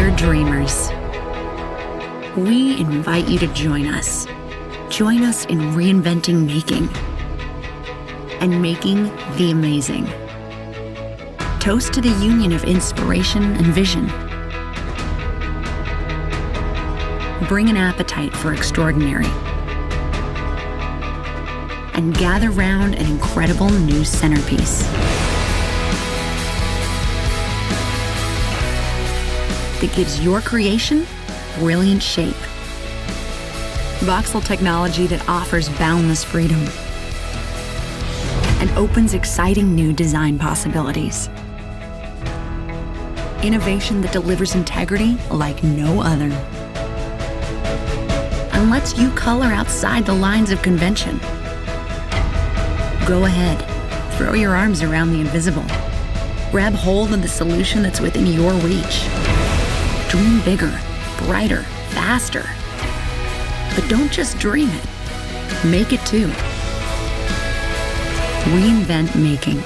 Dear dreamers, we invite you to join us. Join us in reinventing making and making the amazing. Toast to the union of inspiration and vision. Bring an appetite for extraordinary. And gather round an incredible new centerpiece. That gives your creation brilliant shape. Voxel technology that offers boundless freedom and opens exciting new design possibilities. Innovation that delivers integrity like no other. And lets you color outside the lines of convention. Go ahead, throw your arms around the invisible. Grab hold of the solution that's within your reach. Dream bigger, brighter, faster. But don't just dream it, make it too. Reinvent making.